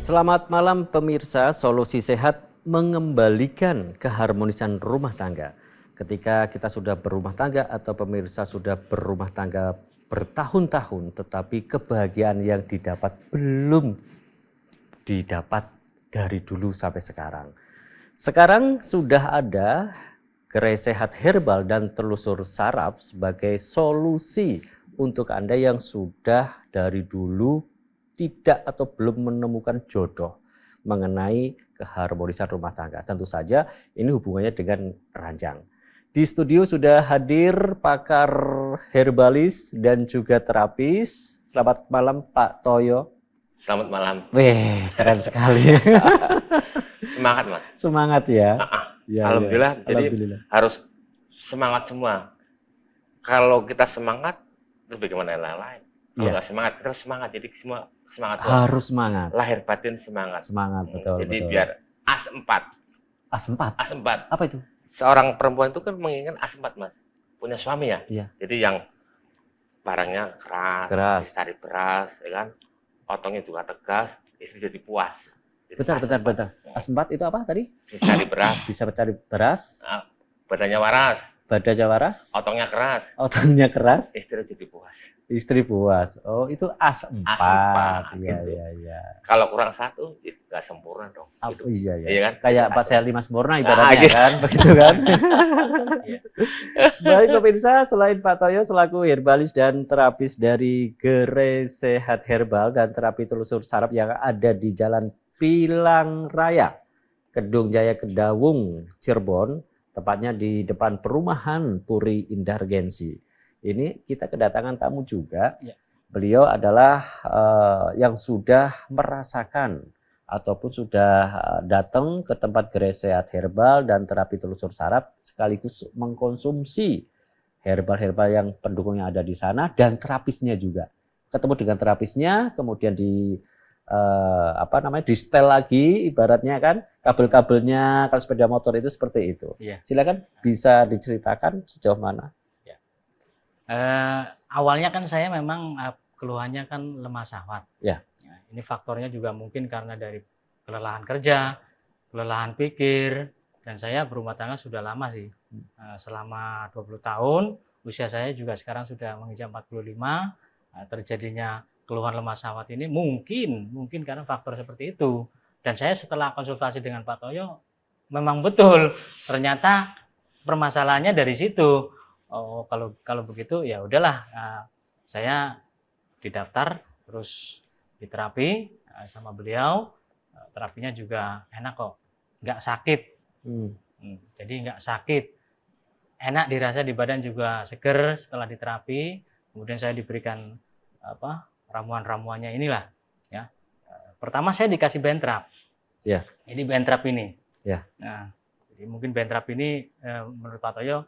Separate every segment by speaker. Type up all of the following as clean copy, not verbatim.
Speaker 1: Selamat malam pemirsa, solusi sehat mengembalikan keharmonisan rumah tangga. Ketika kita sudah berumah tangga atau pemirsa sudah berumah tangga bertahun-tahun tetapi kebahagiaan yang didapat belum didapat dari dulu sampai sekarang. Sekarang sudah ada gerai sehat herbal dan telusur saraf sebagai solusi untuk Anda yang sudah dari dulu tidak atau belum menemukan jodoh mengenai keharmonisan rumah tangga. Tentu saja ini hubungannya dengan ranjang. Di studio sudah hadir pakar herbalis dan juga terapis. Selamat malam Pak Toyo.
Speaker 2: Selamat malam.
Speaker 1: Wih, keren sekali.
Speaker 2: Semangat, Mas.
Speaker 1: Semangat ya. Ya,
Speaker 2: Alhamdulillah.
Speaker 1: ya.
Speaker 2: Jadi
Speaker 1: Alhamdulillah.
Speaker 2: harus semangat semua. Kalau kita semangat, terus bagaimana yang lain? Kalau nggak semangat, kita harus semangat. Jadi semua semangat.
Speaker 1: Harus semangat.
Speaker 2: Lahir batin semangat.
Speaker 1: Semangat, betul.
Speaker 2: Jadi
Speaker 1: betul.
Speaker 2: biar as 4.
Speaker 1: A4.
Speaker 2: A4.
Speaker 1: Apa itu?
Speaker 2: Seorang perempuan itu kan menginginkan as 4, Mas. Punya suami ya.
Speaker 1: Iya.
Speaker 2: Jadi yang barangnya keras. Cari beras, ya kan? Otongnya juga tegas, istri jadi puas. Jadi
Speaker 1: Bentar. A4 itu apa tadi?
Speaker 2: Bisa cari beras.
Speaker 1: Bisa cari beras.
Speaker 2: Badannya waras.
Speaker 1: Badannya waras.
Speaker 2: Otongnya keras.
Speaker 1: Otongnya keras.
Speaker 2: Istri jadi puas.
Speaker 1: Istri puas. Oh, itu A4.
Speaker 2: A4.
Speaker 1: Iya,
Speaker 2: gitu.
Speaker 1: iya.
Speaker 2: Kalau kurang satu, ya nggak sempurna dong. Gitu.
Speaker 1: Iya.
Speaker 2: Iya kan?
Speaker 1: Kayak Pak Selima sempurna ibaratnya
Speaker 2: gitu.
Speaker 1: kan, begitu kan?
Speaker 2: Iya.
Speaker 1: Baik pemirsa, selain Pak Toyo selaku herbalis dan terapis dari Gerai Sehat Herbal dan Terapi Telusur Saraf yang ada di Jalan Pilang Raya, Kedung Jaya Kedawung, Cirebon, tepatnya di depan perumahan Puri Indargensi. Ini kita kedatangan tamu juga.
Speaker 3: Ya.
Speaker 1: Beliau adalah yang sudah merasakan ataupun sudah datang ke tempat Gerai Sehat Herbal dan Terapi Telusur Saraf sekaligus mengkonsumsi herbal-herbal yang pendukungnya ada di sana dan terapisnya juga. Ketemu dengan terapisnya, kemudian di di setel lagi ibaratnya kan, kabel-kabelnya kalau sepeda motor itu seperti itu.
Speaker 3: Iya.
Speaker 1: Silakan bisa diceritakan sejauh mana?
Speaker 3: Awalnya kan saya memang keluhannya kan lemah syahwat.
Speaker 1: Ya.
Speaker 3: Nah, ini faktornya juga mungkin karena dari kelelahan kerja, kelelahan pikir, dan saya berumah tangga sudah lama sih. Selama 20 tahun, usia saya juga sekarang sudah menginjak 45, terjadinya keluhan lemah syahwat ini mungkin karena faktor seperti itu. Dan saya setelah konsultasi dengan Pak Toyo, memang betul ternyata permasalahannya dari situ. Oh, kalau begitu ya udahlah, saya didaftar terus diterapi sama beliau. Terapinya juga enak kok, nggak sakit. Jadi nggak sakit, enak dirasa di badan juga seger setelah diterapi. Kemudian saya diberikan ramuan-ramuannya inilah ya. Pertama saya dikasih bentrap.
Speaker 1: Ya.
Speaker 3: Jadi bentrap ini.
Speaker 1: Ya.
Speaker 3: Nah, jadi mungkin bentrap ini menurut Pak Toyo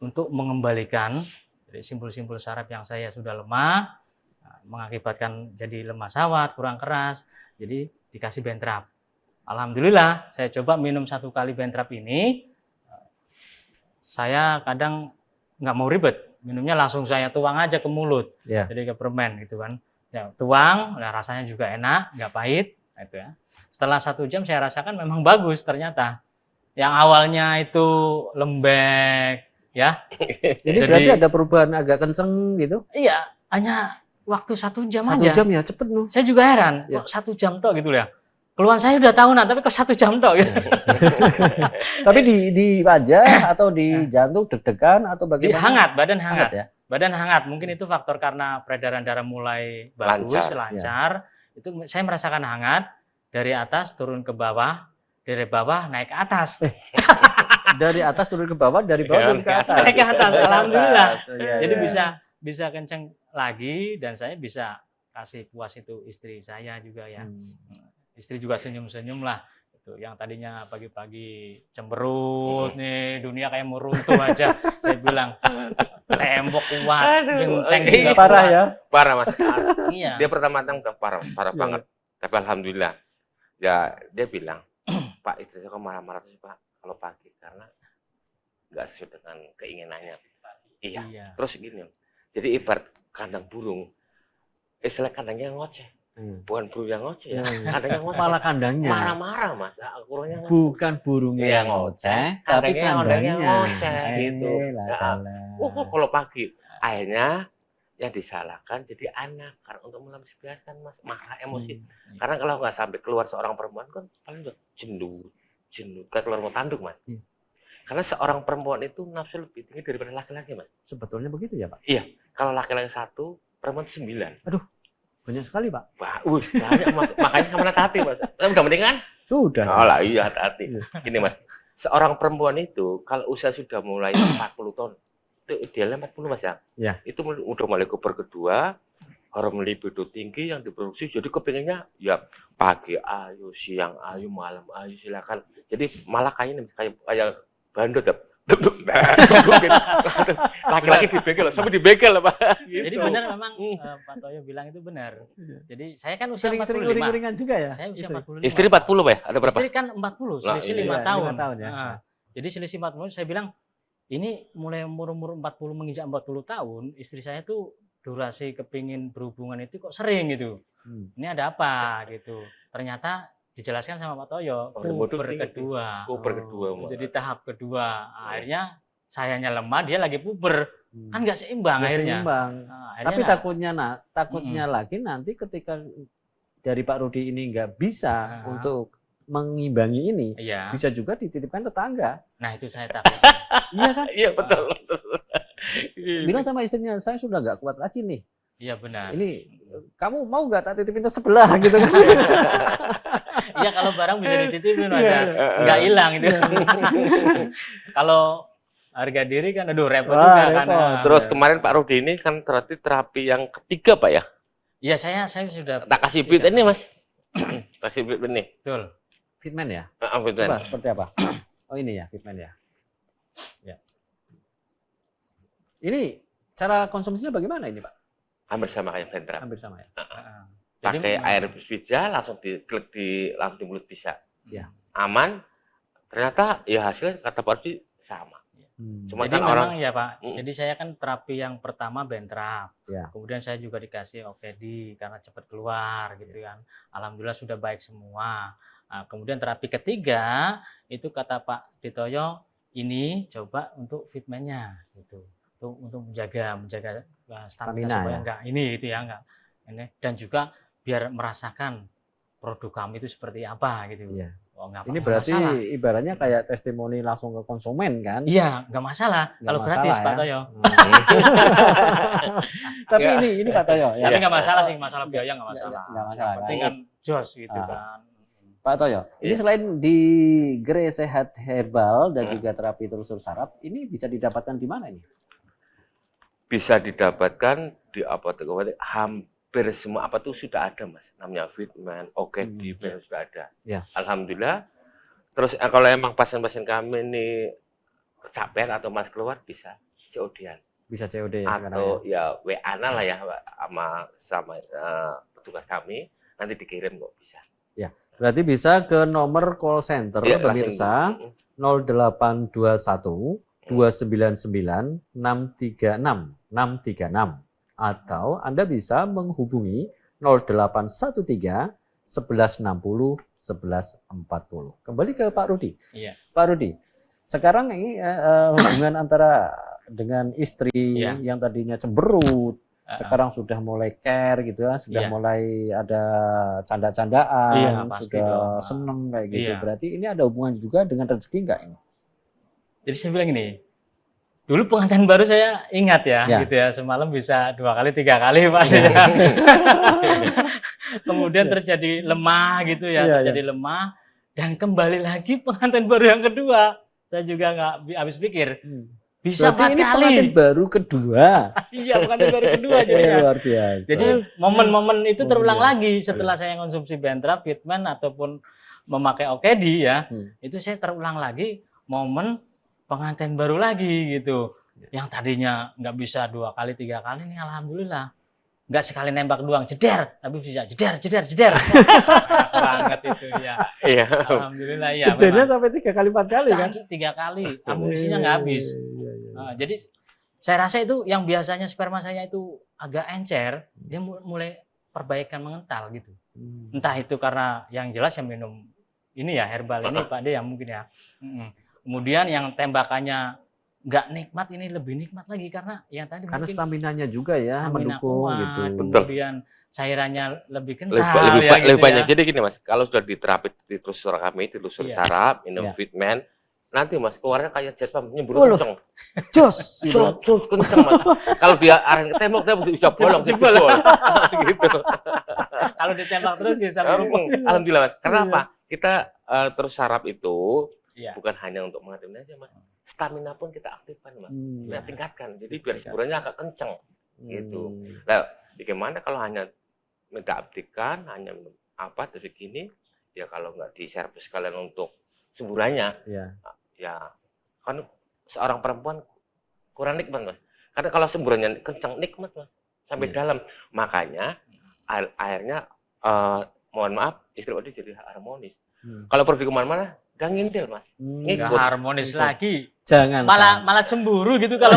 Speaker 3: untuk mengembalikan dari simpul-simpul saraf yang saya sudah lemah, mengakibatkan jadi lemah syahwat, kurang keras, jadi dikasih bentrap. Alhamdulillah, saya coba minum 1 kali bentrap ini, saya kadang nggak mau ribet, minumnya langsung saya tuang aja ke mulut, jadi ke permen gitu kan. Ya, tuang, rasanya juga enak, nggak pahit, gitu ya. Setelah 1 jam saya rasakan memang bagus ternyata. Yang awalnya itu lembek, ya.
Speaker 1: Jadi berarti ada perubahan agak kenceng gitu?
Speaker 3: Iya, hanya waktu 1 jam
Speaker 1: 1
Speaker 3: aja.
Speaker 1: 1 jam ya, cepet loh.
Speaker 3: Saya juga heran, kok 1 jam tok gitu ya. Keluhan saya udah tahunan, tapi kok 1 jam tok gitu.
Speaker 1: Tapi di wajah atau di jantung deg-degan atau bagaimana?
Speaker 3: Hangat, badan hangat.
Speaker 1: Ya?
Speaker 3: Badan hangat, mungkin itu faktor karena peredaran darah mulai bagus, lancar. Ya. Itu saya merasakan hangat, dari atas turun ke bawah, dari bawah naik ke atas.
Speaker 1: Dari atas turun ke bawah, dari bawah turun ke atas.
Speaker 3: Naik ke atas, alhamdulillah. Jadi
Speaker 1: ya.
Speaker 3: bisa kenceng lagi dan saya bisa kasih puas itu istri saya juga ya. Istri juga senyum-senyum lah. Itu yang tadinya pagi-pagi cemberut nih, dunia kayak mau runtuh aja. Saya bilang tembok kuat, genteng juga
Speaker 1: parah ya.
Speaker 2: Parah, Mas.
Speaker 3: Iya.
Speaker 2: Dia pertama datang parah banget. Tapi alhamdulillah. Ya, dia bilang, "Pak, istri saya kok marah-marah terus, Pak, kalau pagi karena nggak sesuai dengan keinginannya." Iya. Terus gini, jadi ibarat kandang burung, istilah kandangnya ngoceh. Bukan burung yang ngoceh ya.
Speaker 1: Ya.
Speaker 2: Ada yang ngoceh.
Speaker 1: Malah kandangnya.
Speaker 2: Marah-marah Mas. Kurangnya ngoceh.
Speaker 1: Bukan burungnya
Speaker 2: Iya,
Speaker 1: yang ngoceh, tapi kandangnya.
Speaker 2: ngoceh gitu.
Speaker 1: Lah,
Speaker 2: Nah,
Speaker 1: salah.
Speaker 2: kalau pagi akhirnya yang disalahkan jadi anak karena untuk melampiaskan Mas marah emosi. Karena kalau nggak sampai keluar seorang perempuan kan paling udah jenuh kayak keluar mau tanduk Mas. Karena seorang perempuan itu nafsu lebih tinggi daripada laki-laki Mas.
Speaker 1: Sebetulnya begitu ya Pak?
Speaker 2: Iya, kalau laki-laki 1, perempuan 9.
Speaker 1: Aduh, banyak sekali Pak.
Speaker 2: Wah, banyak Mas. Makanya sama hati Mas. Udah mendingan?
Speaker 1: Sudah.
Speaker 2: Oh lah, iya hati-hati. Gini Mas, seorang perempuan itu kalau usia sudah mulai 40 tahun, itu idealnya 40 Mas ya?
Speaker 1: Ya.
Speaker 2: Itu udah mulai kuper kedua, hormon libido tinggi yang diproduksi, jadi kepinginnya ya pagi ayo, siang ayo, malam ayo silakan. Jadi malah kayak bandot ya. Laki-laki dibegel, sampai dibegel Pak.
Speaker 3: Gitu. Jadi benar memang Pak Toyo bilang itu benar. Jadi saya kan usia
Speaker 1: Sering
Speaker 3: 45.
Speaker 1: ringan juga ya?
Speaker 3: Saya usia 45.
Speaker 2: Istri 40 Pak ya? Ada berapa?
Speaker 3: Istri kan 40, selisih 5
Speaker 1: iya,
Speaker 3: tahun.
Speaker 1: 5 tahun ya.
Speaker 3: Nah, jadi selisih 40, saya bilang ini mulai umur 40 menginjak 40 tahun, istri saya tuh durasi kepingin berhubungan itu kok sering gitu. Ini ada apa gitu. Ternyata dijelaskan sama Pak Toyo, puber kedua.
Speaker 2: Puber kedua.
Speaker 3: Jadi tahap kedua. Akhirnya sayanya lemah, dia lagi puber. Kan nggak seimbang akhirnya.
Speaker 1: Seimbang.
Speaker 3: Nah,
Speaker 1: tapi takutnya lagi nanti ketika dari Pak Rudi ini nggak bisa untuk mengimbangi ini, bisa juga dititipkan tetangga.
Speaker 3: Nah itu saya takut.
Speaker 1: Iya kan?
Speaker 2: Iya betul.
Speaker 1: Bilang sama istrinya, saya sudah nggak kuat lagi nih.
Speaker 3: Iya benar.
Speaker 1: Ini kamu mau nggak tak titipin ke sebelah gitu kan?
Speaker 3: Iya kalau barang bisa dititipin aja, nggak hilang itu. Kalau harga diri kan, aduh repot juga kan.
Speaker 2: Terus kemarin Pak Rudi ini kan terapi yang ketiga Pak ya?
Speaker 3: Iya saya sudah.
Speaker 2: Tak kasih fit ini Mas. Kasih fit ini.
Speaker 3: Betul.
Speaker 1: Fitman ya?
Speaker 2: Fitman.
Speaker 1: Coba seperti apa? Oh ini ya Fitman ya. Ya. Ini cara konsumsinya bagaimana ini Pak?
Speaker 2: Hampir sama kayak Ventra.
Speaker 1: Hampir sama ya.
Speaker 2: Pakai air bija langsung diklik langsung di mulut bisa.
Speaker 1: Ya.
Speaker 2: Aman. Ternyata ya hasilnya kata Pak Rudi sama.
Speaker 3: Cuma jadi kan memang ya Pak. Jadi saya kan terapi yang pertama Bentrap.
Speaker 1: Ya.
Speaker 3: Kemudian saya juga dikasih OKD karena cepat keluar gitu kan. Alhamdulillah sudah baik semua. Nah, kemudian terapi ketiga itu kata Pak Ditoyo ini coba untuk fitman-nya gitu. Untuk menjaga stamina supaya enggak ini gitu ya enggak ini, dan juga biar merasakan produk kami itu seperti apa gitu.
Speaker 1: Iya.
Speaker 3: Oh,
Speaker 1: ini berarti masalah. Ibaratnya kayak testimoni langsung ke konsumen kan?
Speaker 3: Iya, nggak masalah kalau gratis ya? Pak Toyo.
Speaker 1: Tapi ini Pak Toyo.
Speaker 3: Tapi nggak masalah sih, masalah biaya nggak masalah.
Speaker 1: Nggak masalah.
Speaker 3: Penting kan jos gitu kan.
Speaker 1: Pak Toyo, ini selain di Grey Sehat Herbal dan juga terapi telusur saraf, ini bisa didapatkan di mana ini?
Speaker 2: Bisa didapatkan di apotek hampir semua apa tuh sudah ada Mas. Namanya Fitman, OKD, sudah ada.
Speaker 1: Ya.
Speaker 2: Alhamdulillah. Terus kalau emang pasien-pasien kami ini kecapean atau mas keluar bisa COD-an.
Speaker 1: Bisa COD ya
Speaker 2: atau ya WA-an lah ya sama petugas kami, nanti dikirim kok bisa.
Speaker 1: Ya. Berarti bisa ke nomor call center ya, pemirsa 0821 299 636 636 atau Anda bisa menghubungi 0813 1160 1140. Kembali ke Pak Rudi.
Speaker 3: Iya.
Speaker 1: Pak Rudi, sekarang ini hubungan antara dengan istri yang tadinya cemberut, sekarang sudah mulai care gitu ya, sudah mulai ada canda-candaan, sudah seneng kayak gitu. Berarti ini ada hubungan juga dengan rezeki enggak ini?
Speaker 3: Jadi saya bilang ini, dulu pengantin baru saya ingat ya, gitu ya, semalam bisa 2 kali 3 kali Pak. Kemudian terjadi lemah gitu ya, terjadi lemah dan kembali lagi pengantin baru yang kedua. Saya juga nggak habis pikir. Bisa 4 kali.
Speaker 1: Pengantin baru kedua.
Speaker 3: Iya, pengantin baru kedua jadi
Speaker 1: luar biasa.
Speaker 3: Jadi momen-momen itu terulang lagi setelah saya konsumsi Bentrap, Fitman ataupun memakai OKD ya. Itu saya terulang lagi momen pengantin baru lagi gitu. Yang tadinya nggak bisa 2 kali 3 kali nih alhamdulillah. Nggak sekali nembak doang, jeder, tapi bisa jeder. Banget itu ya. Iya. Alhamdulillah ya.
Speaker 1: Jedernya sampai 3 kali 4 kali kan?
Speaker 3: 3 kali, amunisinya nggak habis. Nah, jadi saya rasa itu yang biasanya sperma saya itu agak encer, dia mulai perbaikan mengental gitu. Entah itu karena yang jelas yang minum ini ya herbal ini Pak De yang mungkin ya. Kemudian yang tembakannya nggak nikmat ini lebih nikmat lagi karena yang tadi
Speaker 1: Karena
Speaker 3: mungkin
Speaker 1: staminanya juga ya
Speaker 3: stamina
Speaker 1: mendukung
Speaker 3: kuat,
Speaker 1: gitu.
Speaker 3: kemudian cairannya lebih kental
Speaker 2: lebih,
Speaker 3: ya
Speaker 2: lebih
Speaker 3: gitu
Speaker 2: banyak.
Speaker 3: ya.
Speaker 2: Jadi gini Mas, kalau sudah ditelusur kami, ditelusur
Speaker 3: Iya.
Speaker 2: saraf, minum
Speaker 1: Iya.
Speaker 2: fitman, nanti Mas keluarnya kayak jet pump, nyembur
Speaker 1: Oh, loh.
Speaker 2: kenceng.
Speaker 1: Jos gitu.
Speaker 2: Terus kenceng Mas. Kalau dia arahin ke tembok, dia bisa bolong,
Speaker 3: Jebol.
Speaker 2: jebol. Gitu.
Speaker 3: Kalau ditembak terus bisa melumpuh.
Speaker 2: Alhamdulillah Mas. Karena
Speaker 1: Iya.
Speaker 2: apa? Kita terus saraf itu
Speaker 3: Iya.
Speaker 2: bukan hanya untuk mengaktifkan aja Mas. Stamina pun kita aktifkan Mas. Kita tingkatkan. Jadi biar semburannya agak kenceng. Gitu. Nah, bagaimana kalau hanya minta aktifkan, hanya minum apa dari gini, ya kalau nggak diservis kalian untuk semburannya,
Speaker 1: Iya.
Speaker 2: ya kan seorang perempuan kurang nikmat Mas. Karena kalau semburannya kenceng nikmat Mas, sampai
Speaker 1: Iya.
Speaker 2: dalam. Makanya airnya mohon maaf istri Odi jadi harmonis. Kalau pergi kemana-mana udah ngindel Mas.
Speaker 3: Nggak
Speaker 2: Ikut.
Speaker 3: harmonis lagi.
Speaker 1: Jangan
Speaker 3: Malah cemburu gitu kalau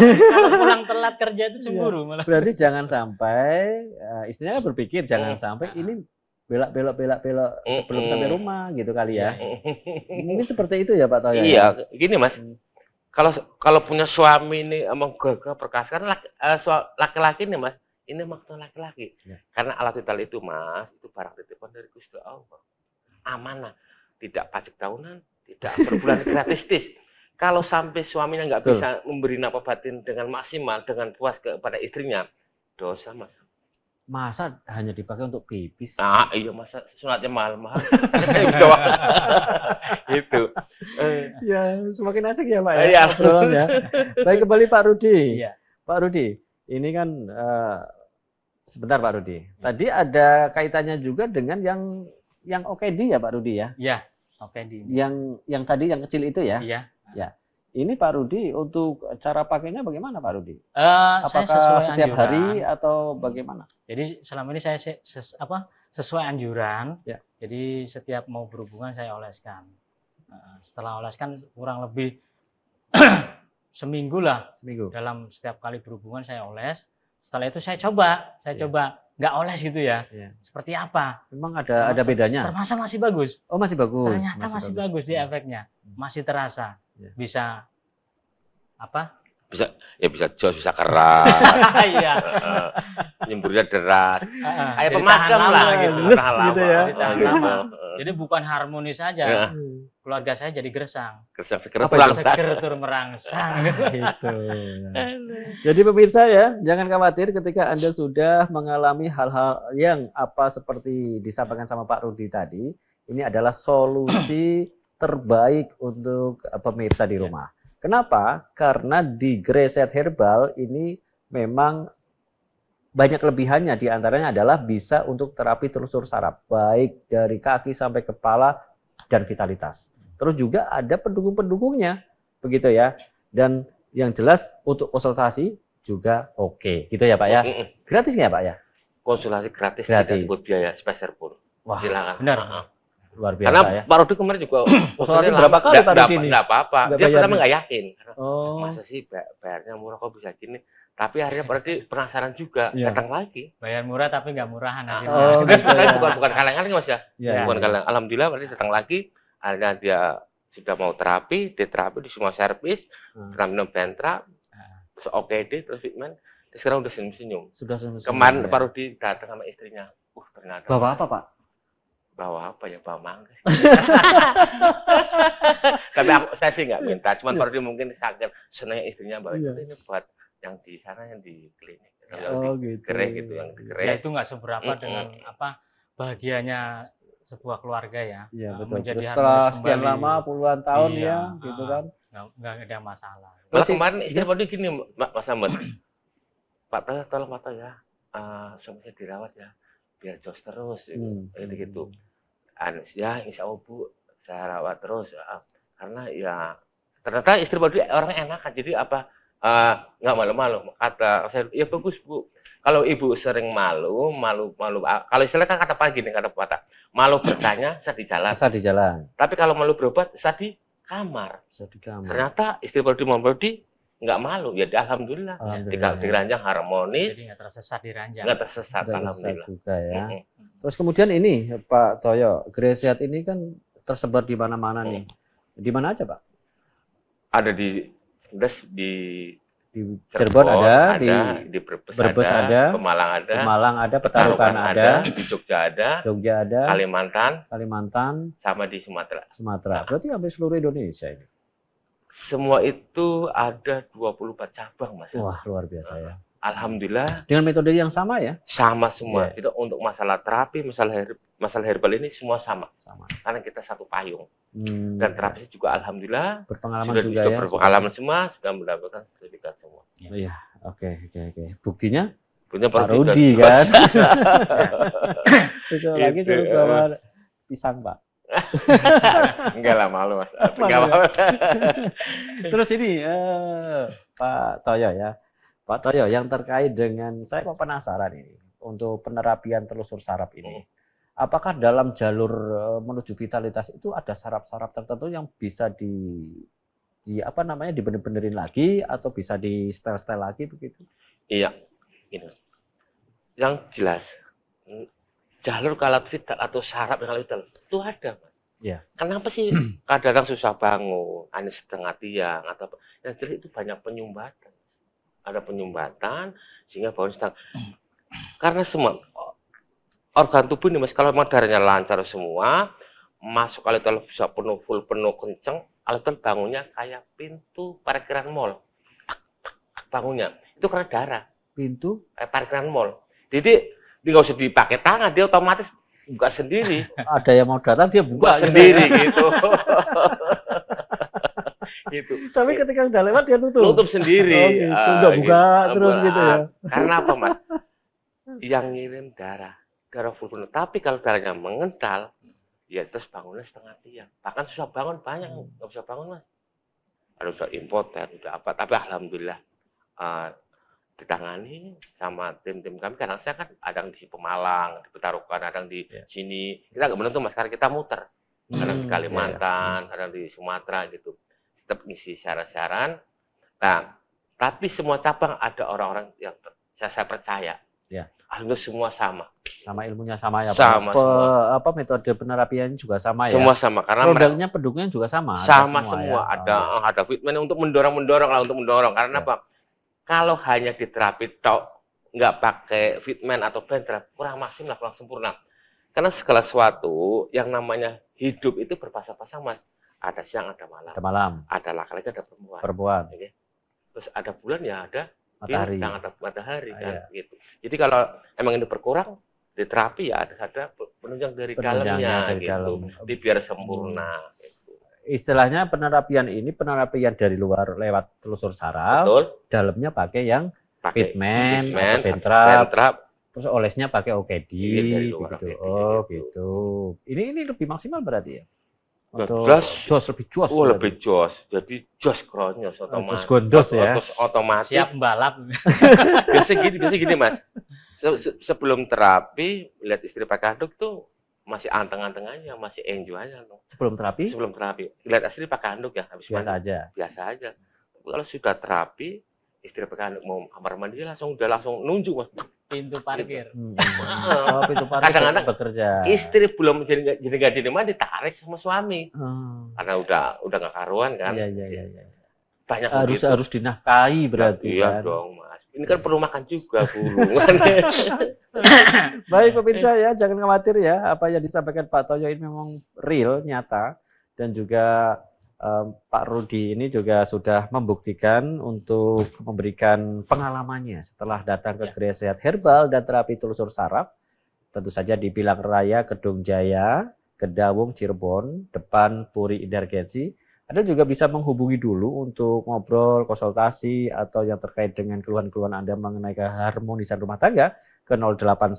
Speaker 3: pulang telat kerja itu cemburu malah.
Speaker 1: berarti jangan sampai istrinya kan berpikir jangan sampai ini belok sebelum sampai rumah gitu kali ya. Mungkin seperti itu ya Pak Toyo.
Speaker 2: Iya, gini Mas. Kalau punya suami ini emang gagah perkasa kan laki-laki nih Mas, ini maksud laki-laki.
Speaker 1: Ya.
Speaker 2: Karena alat vital itu Mas, itu barang titipan dari Gusti Allah. Amanah, tidak pajak tahunan, tidak per bulan gratis. Kalau sampai suaminya nggak
Speaker 1: Betul.
Speaker 2: bisa memberi nafkah batin dengan maksimal, dengan puas kepada istrinya, dosa Mas.
Speaker 1: Masa hanya dipakai untuk pipis?
Speaker 2: Nah, iya masa sunatnya mahal-mahal. Itu.
Speaker 1: Ya, semakin asik ya Pak ya.
Speaker 2: Iya.
Speaker 1: Obrolannya. Baik, kembali Pak Rudi.
Speaker 3: Iya.
Speaker 1: Pak Rudi, ini kan sebentar Pak Rudi. Tadi ada kaitannya juga dengan yang OKD ya Pak Rudi ya.
Speaker 3: Iya. Oke di ini.
Speaker 1: Yang tadi yang kecil itu ya.
Speaker 3: Iya.
Speaker 1: Ini Pak Rudi untuk cara pakainya bagaimana Pak Rudi?
Speaker 3: Saya
Speaker 1: Apakah
Speaker 3: sesuai
Speaker 1: setiap
Speaker 3: anjuran.
Speaker 1: hari atau bagaimana?
Speaker 3: Jadi selama ini saya sesuai anjuran.
Speaker 1: Ya.
Speaker 3: Jadi setiap mau berhubungan saya oleskan. Setelah oleskan kurang lebih seminggu lah.
Speaker 1: Seminggu.
Speaker 3: Dalam setiap kali berhubungan saya oles. Setelah itu saya coba nggak oles gitu ya.
Speaker 1: Iya.
Speaker 3: Seperti apa?
Speaker 1: Memang ada bedanya.
Speaker 3: Termasa masih bagus.
Speaker 1: Oh, masih bagus.
Speaker 3: Ternyata masih bagus dia efeknya. Masih terasa.
Speaker 1: Ya.
Speaker 3: Bisa apa?
Speaker 2: Bisa jos, bisa keras.
Speaker 3: Iya.
Speaker 2: Nyemburnya deras. Kayak
Speaker 3: Jadi
Speaker 2: pemadam
Speaker 3: tahan
Speaker 2: lah
Speaker 3: lama.
Speaker 2: gitu.
Speaker 1: Lus
Speaker 2: Tahan
Speaker 1: gitu
Speaker 2: lama.
Speaker 1: ya.
Speaker 3: Jadi tahan
Speaker 2: Gitu.
Speaker 3: lama. Jadi bukan harmonis saja.
Speaker 2: Ya.
Speaker 3: Keluarga saya jadi gersang.
Speaker 2: Kersang segera
Speaker 1: Apa
Speaker 2: pulang.
Speaker 1: itu?
Speaker 3: Seger tur merangsang.
Speaker 1: Gitu. Jadi pemirsa ya, jangan khawatir ketika Anda sudah mengalami hal-hal yang apa seperti disampaikan sama Pak Rudi tadi, ini adalah solusi terbaik untuk pemirsa di rumah. Kenapa? Karena di Greset Herbal ini memang banyak kelebihannya, diantaranya adalah bisa untuk terapi telusur saraf, baik dari kaki sampai kepala dan vitalitas. Terus juga ada pendukung-pendukungnya, begitu ya. Dan yang jelas untuk konsultasi juga oke, gitu ya Pak ya. Gratis nggak Pak ya?
Speaker 2: Konsultasi gratis,
Speaker 1: Gratis.
Speaker 2: tidak dibuat biaya speser pun.
Speaker 1: Wah,
Speaker 2: Silakan.
Speaker 3: Benar.
Speaker 1: luar biasa
Speaker 2: Karena
Speaker 1: ya.
Speaker 2: Pak Rudi kemarin juga
Speaker 1: Konsultasi
Speaker 2: konsulnya
Speaker 1: berapa
Speaker 2: lama,
Speaker 1: kali Pak Rudi ini?
Speaker 2: Nggak apa-apa.
Speaker 1: Nggak
Speaker 2: Dia
Speaker 1: bayar
Speaker 2: pertama
Speaker 1: nih?
Speaker 2: nggak yakin. Karena,
Speaker 1: Oh,
Speaker 2: masa sih bayarnya murah kok bisa gini. Tapi akhirnya Pak Rudi penasaran juga,
Speaker 1: Iya.
Speaker 2: datang lagi.
Speaker 3: Bayar murah tapi nggak murahan hasilnya.
Speaker 1: Oh, gitu
Speaker 2: Tapi
Speaker 1: ya.
Speaker 2: bukan kaleng-kaleng Mas ya.
Speaker 1: Iya,
Speaker 2: Bukan
Speaker 1: iya.
Speaker 2: kaleng. Alhamdulillah Pak Rudi datang lagi. Akhirnya dia sudah mau terapi, dia terapi di semua servis, pernah minum Bentra, terus OKD, terus treatment. Terus sekarang udah senyum-senyum.
Speaker 1: Sudah sembuh.
Speaker 2: Kemarin Pak Rudi datang sama istrinya. Ternyata.
Speaker 1: Bawa apa Pak?
Speaker 2: Bawa apa ya? Bawa mangga sih. Tapi saya sih nggak minta. Cuman Pak Rudi mungkin sakit, senangnya istrinya bawa
Speaker 1: Iya.
Speaker 2: ini buat yang di sana yang di klinik.
Speaker 1: Oh,
Speaker 2: Yang di
Speaker 1: gitu.
Speaker 2: gerai gitu, yang di gerai.
Speaker 3: Ya itu nggak seberapa dengan apa bahagianya sebuah keluarga ya.
Speaker 1: Iya, betul.
Speaker 3: Menjadi
Speaker 1: Terus setelah
Speaker 3: harmonis
Speaker 1: sekian
Speaker 3: kembali.
Speaker 1: lama puluhan tahun
Speaker 3: Iya,
Speaker 1: ya, gitu kan.
Speaker 3: Nggak ada masalah.
Speaker 2: Terus
Speaker 1: Terus
Speaker 2: kemarin istri
Speaker 1: iya.
Speaker 2: Pak Rudi gini, Mas Ahmad. Pak Toyo, tolong Pak Toyo ya, suaminya dirawat ya, biar jos terus, gitu. Ya, insya Allah Bu, saya rawat terus. Karena ya ternyata istri Pak Rudi orangnya enakan, jadi apa nggak malu-malu. Kata saya, ya bagus Bu. Kalau ibu sering malu. Kalau istilah kan kata pagi nih, kata patah. Malu bertanya, saya di jalan.
Speaker 1: Sesat di jalan.
Speaker 2: Tapi kalau malu berobat, saya di kamar.
Speaker 1: Bisa di kamar.
Speaker 2: Ternyata istri Pak Rudi mau Pak Rudi nggak malu ya, alhamdulillah.
Speaker 1: Alhamdulillah.
Speaker 2: Di ranjang harmonis,
Speaker 3: Jadi nggak tersesat di ranjang.
Speaker 2: nggak tersesat,
Speaker 1: Udah
Speaker 2: alhamdulillah.
Speaker 1: juga ya.
Speaker 2: Mm-mm.
Speaker 1: Terus kemudian ini Pak Toyo, Gereja Sehat ini kan tersebar di mana-mana nih. Di mana aja Pak?
Speaker 2: Ada di
Speaker 1: Di Cirebon ada,
Speaker 2: di
Speaker 1: Brebes ada,
Speaker 2: Pemalang ada,
Speaker 1: Malang ada, Petarukan ada,
Speaker 2: di Jogja ada,
Speaker 1: Jogja ada,
Speaker 2: Kalimantan, sama di Sumatera.
Speaker 1: Sumatera. Berarti hampir seluruh Indonesia ini.
Speaker 2: Semua itu ada 24 cabang, Mas.
Speaker 1: Wah, luar biasa ya.
Speaker 2: Alhamdulillah
Speaker 1: Dengan metode yang sama ya?
Speaker 2: sama semua.
Speaker 1: Iya.
Speaker 2: Itu untuk masalah terapi, masalah herbal ini semua sama.
Speaker 1: Sama.
Speaker 2: Karena kita satu payung. Dan terapi juga alhamdulillah
Speaker 1: berpengalaman juga
Speaker 2: sudah
Speaker 1: ya.
Speaker 2: berpengalaman semua, sudah mendapatkan sertifikat semua.
Speaker 1: Iya, oke. Buktinya
Speaker 2: Punya
Speaker 1: Pak
Speaker 2: Rudi
Speaker 1: Rudi kan. Besok lagi
Speaker 2: Gitu.
Speaker 1: suruh bawa pisang Pak.
Speaker 2: Enggak lah, malu Mas.
Speaker 1: Malu
Speaker 2: Enggak
Speaker 1: ya?
Speaker 2: apa-apa.
Speaker 1: Terus ini Pak Toyo ya. Pak Toyo, yang terkait dengan, saya kok penasaran ini, untuk penerapian telusur saraf ini. Apakah dalam jalur menuju vitalitas itu ada saraf-saraf tertentu yang bisa dibener-benerin lagi atau bisa di setel-setel lagi begitu?
Speaker 2: Iya. Ini Mas. Yang jelas jalur kalat vital atau saraf yang kalat vital itu ada, Mas.
Speaker 1: Iya.
Speaker 2: Kenapa sih kadang-kadang susah bangun, hanya setengah tiang atau apa? Yang jelas itu banyak penyumbatan. Ada penyumbatan sehingga bangun setengah. Karena semua organ tubuh ini Mas, kalau memang darahnya lancar semua, masuk aletal bisa penuh, full penuh, kenceng, aletal bangunnya kayak pintu parkiran mall. Bangunnya itu karena darah.
Speaker 1: Pintu?
Speaker 2: Parkiran mall. Jadi dia nggak usah dipakai tangan, dia otomatis buka sendiri.
Speaker 1: Ada yang mau datang dia buka gitu
Speaker 2: sendiri
Speaker 1: ya.
Speaker 2: gitu. Gitu.
Speaker 1: Tapi ketika udah lewat dia tutup.
Speaker 2: Nutup sendiri.
Speaker 1: Oh gitu, udah buka terus gitu ya.
Speaker 2: Karena apa Mas? Yang ngirim darah full penuh. Tapi kalau darahnya mengental, ya terus bangunnya setengah tiang. Bahkan susah bangun banyak, nggak bisa bangun Mas. Ada usah impoten, udah apa. Tapi alhamdulillah ditangani sama tim-tim kami. Kadang saya kan ada di Pemalang, di Petarukan, ada di sini. Kita nggak menentu Mas, karena kita muter. Kadang di Kalimantan, kadang di Sumatera gitu. Tetap ngisi syarat-syarat. Nah, tapi semua cabang ada orang-orang yang saya percaya.
Speaker 1: Ya.
Speaker 2: Alhamdulillah semua sama.
Speaker 1: Sama ilmunya sama ya Pak.
Speaker 2: Sama semua.
Speaker 1: Apa metode penerapiannya juga sama ya.
Speaker 2: Semua sama karena
Speaker 1: produknya pendukungnya juga sama.
Speaker 2: Sama semua.
Speaker 1: Ya.
Speaker 2: Ada fitment untuk mendorong karena apa? Kalau hanya diterapi tok nggak pakai fitment atau bentrap kurang maksimal, kurang sempurna. Karena segala sesuatu yang namanya hidup itu berpasang-pasang Mas. Ada siang, ada malam.
Speaker 1: Ada malam.
Speaker 2: Ada laki-laki, ada perempuan.
Speaker 1: Okay.
Speaker 2: Terus ada bulan ya, ada
Speaker 1: matahari.
Speaker 2: Bintang, ada matahari kan gitu. Jadi kalau emang ini berkurang di terapi ya ada penunjang dari dalamnya
Speaker 1: dari
Speaker 2: gitu.
Speaker 1: dalam.
Speaker 2: Jadi biar sempurna gitu.
Speaker 1: Istilahnya penerapian dari luar lewat telusur saraf.
Speaker 2: Betul.
Speaker 1: Dalamnya pakai yang fitment atau
Speaker 2: bentrap.
Speaker 1: Terus olesnya pakai OKD
Speaker 2: gitu.
Speaker 1: Oh gitu. Ini lebih maksimal berarti ya? Untuk
Speaker 2: jos
Speaker 1: lebih jos.
Speaker 2: Oh, lebih jos. Jadi jos kronyos otomatis.
Speaker 1: Jos gondos ya.
Speaker 2: Otomatis.
Speaker 3: Siap balap.
Speaker 2: biasa gini Mas. Sebelum terapi lihat istri pakai handuk tuh masih anteng-anteng aja, masih enjoy aja.
Speaker 1: Sebelum terapi?
Speaker 2: Sebelum terapi. Lihat istri pakai handuk ya habis
Speaker 1: biasa
Speaker 2: mandi.
Speaker 1: Aja.
Speaker 2: Biasa aja. Kalau sudah terapi istri pakai handuk mau kamar mandi langsung nunjuk Mas.
Speaker 3: Pintu parkir.
Speaker 1: Oh, pintu parkir.
Speaker 2: Kadang-kadang
Speaker 1: bekerja.
Speaker 2: Istri belum jadi nggak jadi mandi ditarik sama suami. Karena udah nggak karuan kan.
Speaker 1: Iya.
Speaker 2: Banyak
Speaker 1: harus dinafkahi berarti
Speaker 2: iya
Speaker 1: kan.
Speaker 2: Dong Mas. Ini kan perlu makan juga Bu.
Speaker 1: Baik pemirsa ya, jangan khawatir ya. Apa yang disampaikan Pak Toyo ini memang real, nyata, dan juga Pak Rudi ini juga sudah membuktikan untuk memberikan pengalamannya setelah datang ke Gereja Sehat Herbal dan Terapi Telusur Saraf, tentu saja di Pilang Raya, Kedung Jaya, Kedawung, Cirebon, depan Puri Indargensi. Anda juga bisa menghubungi dulu untuk ngobrol, konsultasi, atau yang terkait dengan keluhan-keluhan Anda mengenai keharmonisan rumah tangga ke 081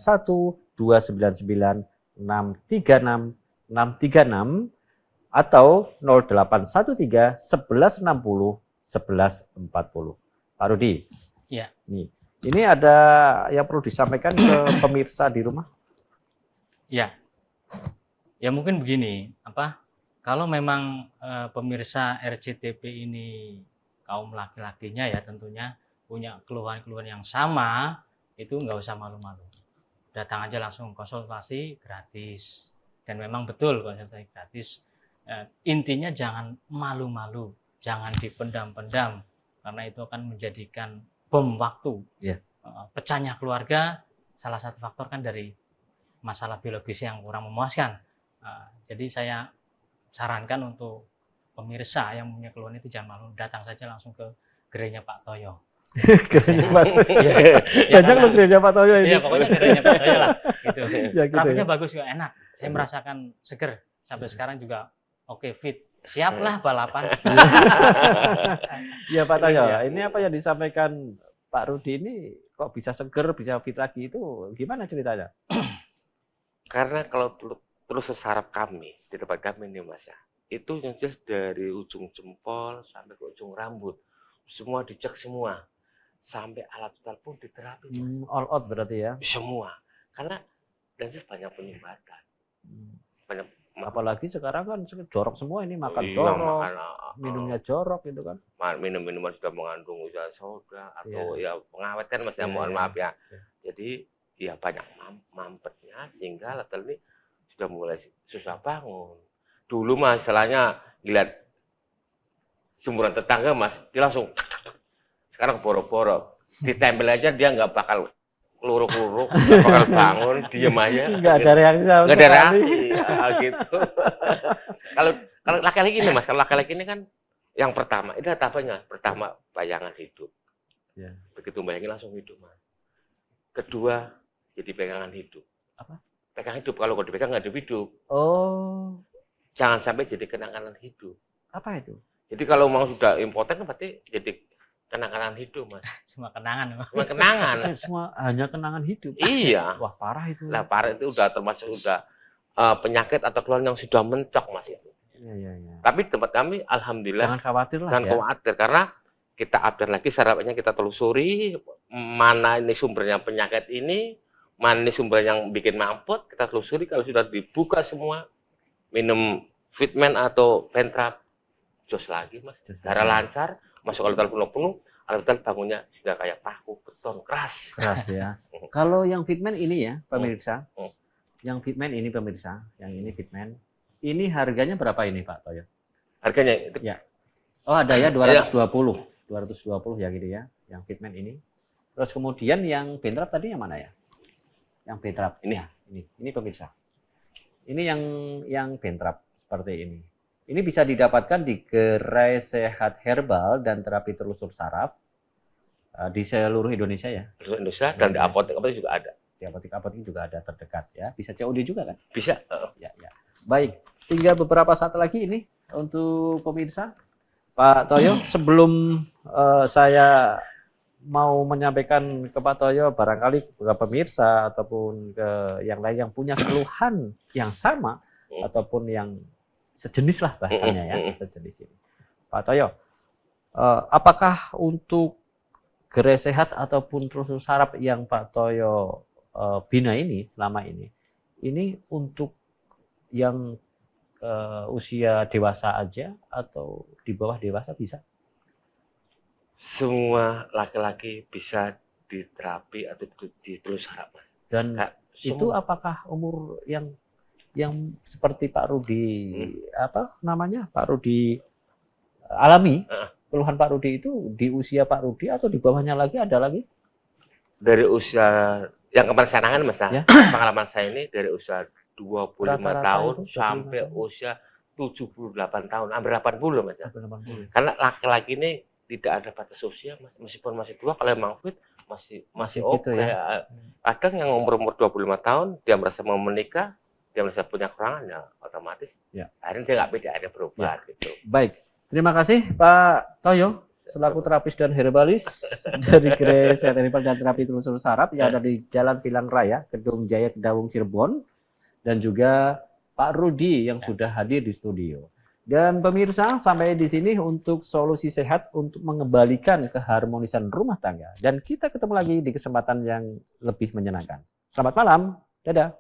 Speaker 1: 299 636 636 atau 0813 1160 1140. Pak Rudi.
Speaker 3: Ya.
Speaker 1: Ini ada yang perlu disampaikan ke pemirsa di rumah?
Speaker 3: Ya. Ya mungkin begini, kalau memang pemirsa RCTP ini kaum laki-lakinya ya tentunya punya keluhan-keluhan yang sama, itu nggak usah malu-malu. Datang aja langsung konsultasi gratis. Dan memang betul konsultasi gratis. Intinya jangan malu-malu, jangan dipendam-pendam, karena itu akan menjadikan bom waktu.
Speaker 1: Iya.
Speaker 3: Pecahnya keluarga, salah satu faktor kan dari masalah biologis yang kurang memuaskan. Jadi saya sarankan untuk pemirsa yang punya keluhan itu jangan malu, datang saja langsung ke gerainya Pak Toyo.
Speaker 1: Gerainya Pak Toyo.
Speaker 3: Ya,
Speaker 1: Banyak loh gerainya Pak Toyo ini.
Speaker 3: Iya, pokoknya gerainya Pak Toyo lah. Gitu.
Speaker 1: Ya, gitu
Speaker 3: Terapinya
Speaker 1: ya.
Speaker 3: bagus juga, enak. Saya merasakan seger. Sampai sekarang juga oke, fit. Siaplah balapan.
Speaker 1: Ya Pak Toyo,
Speaker 2: Iya.
Speaker 1: ini apa yang disampaikan Pak Rudi ini kok bisa seger, bisa fit lagi itu gimana ceritanya?
Speaker 2: Karena kalau terus saraf kami di tempat kami nih Mas ya, itu yang jelas dari ujung jempol sampai ke ujung rambut, semua dicek semua, sampai alat vital pun diterapi Mas.
Speaker 1: All out berarti ya.
Speaker 2: Semua, karena dan jelas banyak penyumbatan, banyak
Speaker 1: Apalagi sekarang kan jorok semua ini, makan
Speaker 2: iya,
Speaker 1: jorok,
Speaker 2: makan,
Speaker 1: minumnya jorok gitu kan.
Speaker 2: minum-minuman sudah mengandung unsur soda atau
Speaker 1: Iya.
Speaker 2: ya pengawet kan Mas ya,
Speaker 1: Iya,
Speaker 2: mohon
Speaker 1: iya.
Speaker 2: maaf ya.
Speaker 1: Iya.
Speaker 2: Jadi ya banyak mampetnya sehingga letel ini sudah mulai susah bangun. Dulu masalahnya lihat sumuran tetangga Mas, dia langsung sekarang boro-boro ditempel aja dia nggak bakal keluruk-keluruk, nggak bakal bangun, diem aja.
Speaker 1: Nggak ada reaksi sama
Speaker 2: Nggak ada
Speaker 1: sekali.
Speaker 2: reaksi, ya, gitu. Kalau laki-laki ini Mas, kalau laki-laki ini kan yang pertama, itu tahapnya pertama bayangan hidup.
Speaker 1: Ya.
Speaker 2: Begitu bayangin langsung hidup Mas. Kedua jadi pegangan hidup.
Speaker 1: Apa?
Speaker 2: Pegangan hidup, kalau nggak dipegang nggak ada hidup.
Speaker 1: Oh,
Speaker 2: Jangan sampai jadi kenangan hidup.
Speaker 1: apa itu?
Speaker 2: Jadi kalau mau sudah impoten kan berarti jadi kenangan hidup Mas.
Speaker 3: Cuma kenangan.
Speaker 2: Cuma kenangan.
Speaker 1: Semua hanya kenangan hidup.
Speaker 2: Iya.
Speaker 1: Wah, parah itu.
Speaker 2: Lah parah itu udah termasuk udah penyakit atau keluhan yang sudah mencok Mas itu.
Speaker 1: Iya, iya, iya.
Speaker 2: Tapi tempat kami alhamdulillah
Speaker 1: Jangan khawatir lah
Speaker 2: jangan
Speaker 1: ya.
Speaker 2: khawatir karena kita update lagi sarafnya, kita telusuri mana ini sumbernya penyakit ini, mana ini sumber yang bikin mampet, kita telusuri. Kalau sudah dibuka semua, minum fitment atau pentrap, jos lagi Mas, darah lancar, masuk alat penuh-penuh, alat bangunnya sudah kayak paku beton keras.
Speaker 1: Keras ya. Kalau yang fitment ini ya, pemirsa. Yang fitment ini pemirsa, yang ini fitment. Ini harganya berapa ini Pak Toyo?
Speaker 2: Harganya itu
Speaker 1: Oh, ada ya 220. 220 ya gitu ya, yang fitment ini. Terus kemudian yang bentrap tadi yang mana ya? Yang bentrap.
Speaker 2: Ini.
Speaker 1: Ya, ini pemirsa. Ini yang bentrap seperti ini. Ini bisa didapatkan di gerai sehat herbal dan terapi telusur saraf di seluruh Indonesia ya.
Speaker 2: seluruh Indonesia dan di apotek juga ada.
Speaker 1: Di apotek juga ada terdekat ya. Bisa COD juga kan?
Speaker 2: Bisa.
Speaker 1: Ya, ya. Baik, tinggal beberapa saat lagi ini untuk pemirsa. Pak Toyo, sebelum saya mau menyampaikan ke Pak Toyo, barangkali ke pemirsa ataupun ke yang lain yang punya keluhan yang sama ataupun yang sejenis lah bahasanya ya, sejenis ini. Pak Toyo, apakah untuk gerai sehat ataupun telusur saraf yang Pak Toyo bina ini selama ini untuk yang usia dewasa aja atau di bawah dewasa bisa?
Speaker 2: Semua laki-laki bisa diterapi atau ditelus saraf Mas.
Speaker 1: Dan itu apakah umur yang seperti Pak Rudi apa namanya Pak Rudi alami keluhan Pak Rudi itu di usia Pak Rudi atau di bawahnya lagi ada lagi?
Speaker 2: Dari usia yang kemarin saya nangani Mas ya. Pengalaman saya ini dari usia 25
Speaker 1: Rata-rata
Speaker 2: tahun
Speaker 1: itu 25
Speaker 2: sampai
Speaker 1: tahun.
Speaker 2: usia 78 tahun, hampir 80 Mas ya.
Speaker 1: 80.
Speaker 2: Karena laki-laki ini tidak ada batas usia Mas. Meskipun masih tua, kalau emang fit masih oke.
Speaker 1: Gitu ya.
Speaker 2: Kadang yang umur 25 tahun dia merasa mau menikah, dia merasa punya kekurangan ya otomatis.
Speaker 1: Ya.
Speaker 2: Akhirnya dia nggak beda, akhirnya berubah gitu.
Speaker 1: Baik, terima kasih Pak Toyo selaku terapis dan herbalis dari gerai sehat herbal dan terapi telusur saraf yang ada di Jalan Pilang Raya, Kedung Jaya, Kedawung, Cirebon, dan juga Pak Rudi yang sudah hadir di studio. Dan pemirsa, sampai di sini untuk solusi sehat untuk mengembalikan keharmonisan rumah tangga. Dan kita ketemu lagi di kesempatan yang lebih menyenangkan. Selamat malam, dadah.